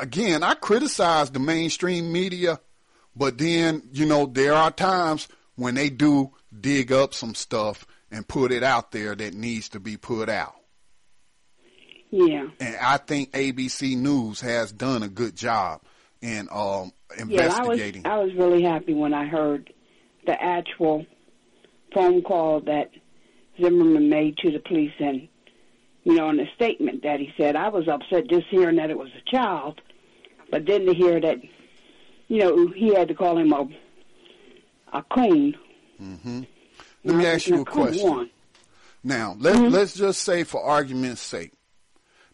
again, I criticize the mainstream media, but then, there are times when they do dig up some stuff and put it out there that needs to be put out. Yeah. And I think ABC News has done a good job in investigating. Yeah, I was really happy when I heard the actual phone call that Zimmerman made to the police, and in the statement that he said, I was upset just hearing that it was a child, but then to hear that, he had to call him a coon. Mm-hmm. Let me ask you a question. Now, let's just say, for argument's sake,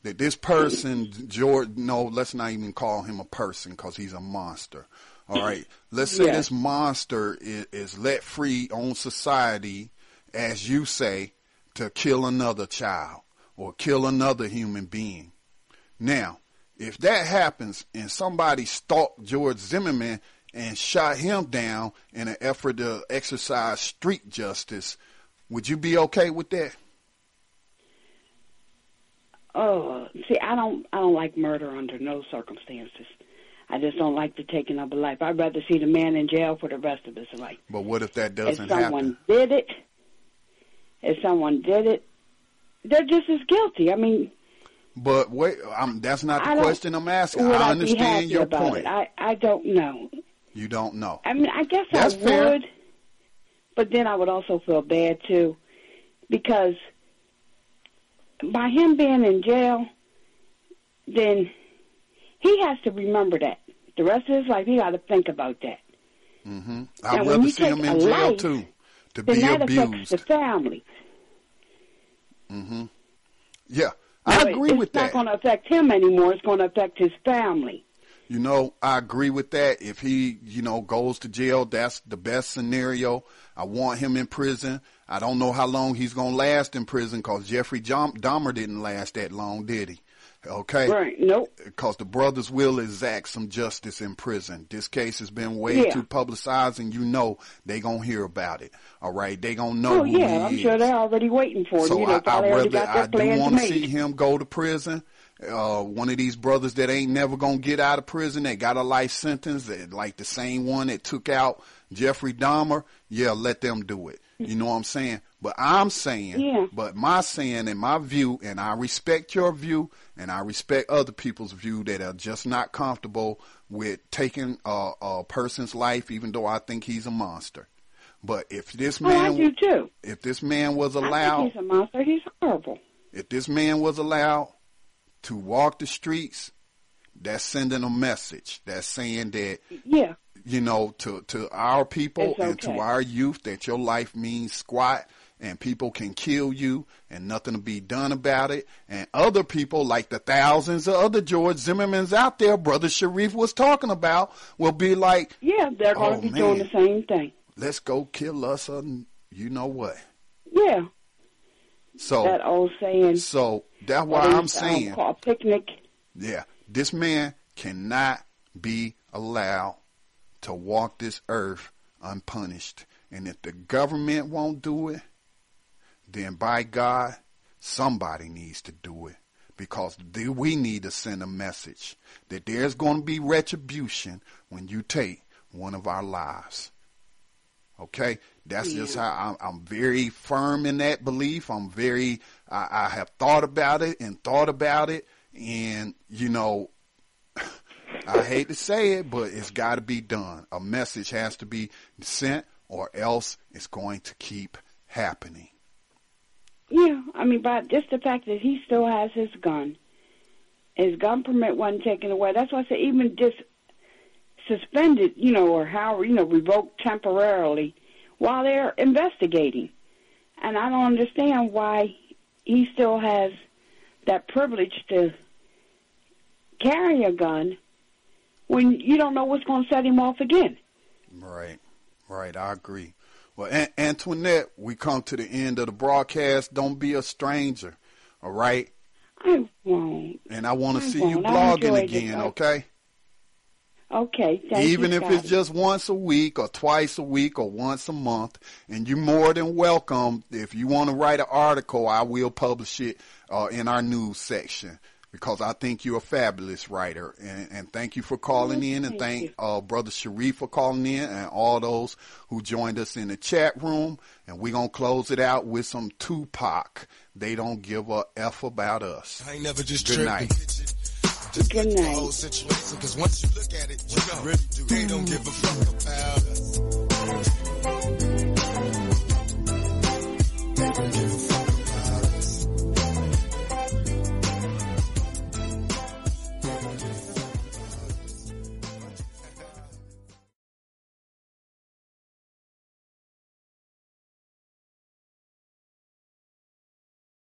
that this person, George, let's not even call him a person because he's a monster. All right. Let's say this monster is let free on society, as you say, to kill another child or kill another human being. Now, if that happens and somebody stalked George Zimmerman and shot him down in an effort to exercise street justice, would you be okay with that? Oh, see, I don't like murder under no circumstances. I just don't like the taking of a life. I'd rather see the man in jail for the rest of his life. But what if that doesn't happen? If someone did it, they're just as guilty. I mean. But wait, that's not the question I'm asking. I understand your point. I don't know. You don't know. I mean, I guess that's I fair. would, but then I would also feel bad too, because by him being in jail, then he has to remember that. The rest of his life, he got to think about that. Mm-hmm. I'd rather see him in jail, too, to be that abused. Affects the family. Mm-hmm. Yeah, I agree with that. It's not going to affect him anymore. It's going to affect his family. I agree with that. If he, goes to jail, that's the best scenario. I want him in prison. I don't know how long he's going to last in prison because Jeffrey Dahmer didn't last that long, did he? Okay? Right, nope. Because the brothers will exact some justice in prison. This case has been way too publicized, and they going to hear about it. All right? They going to know who he is. I'm sure they're already waiting for it. So I do want to see him go to prison. One of these brothers that ain't never going to get out of prison, that got a life sentence, like the same one that took out Jeffrey Dahmer, let them do it. You know what I'm saying? But I'm saying, my saying and my view, and I respect your view, and I respect other people's view that are just not comfortable with taking a person's life, even though I think he's a monster. But if this man, I do too. If this man was allowed, I think he's a monster. He's horrible. If this man was allowed to walk the streets, that's sending a message. That's saying that, to our people and to our youth, that your life means squat and people can kill you and nothing to be done about it. And other people, like the thousands of other George Zimmermans out there, Brother Sharif was talking about, will be like, they're going to be doing the same thing. Let's go kill us, you know what? Yeah. So that old saying. So that's why I'm saying, call a picnic. Yeah, this man cannot be allowed to walk this earth unpunished. And if the government won't do it, then by God, somebody needs to do it. Because we need to send a message that there's going to be retribution when you take one of our lives. Okay? That's just how I'm very firm in that belief. I have thought about it. And, I hate to say it, but it's got to be done. A message has to be sent, or else it's going to keep happening. Yeah, I mean, but just the fact that he still has his gun permit wasn't taken away. That's why I say even just suspended, or revoked temporarily while they're investigating. And I don't understand why he still has that privilege to carry a gun when you don't know what's going to set him off again. Right, I agree. Well, Antoinette, we come to the end of the broadcast. Don't be a stranger, all right? I won't. And I want to see you blogging again, okay? Okay, thank you. Even if it's just once a week or twice a week or once a month, and you're more than welcome. If you want to write an article, I will publish it in our news section. because I think you're a fabulous writer. And thank you for calling in, and thank Brother Sharif for calling in, and all those who joined us in the chat room. And we're going to close it out with some Tupac. They don't give a F about us. I ain't never just Good night. Just good night. The whole situation, because once you look at it, you know, they don't give a fuck about us.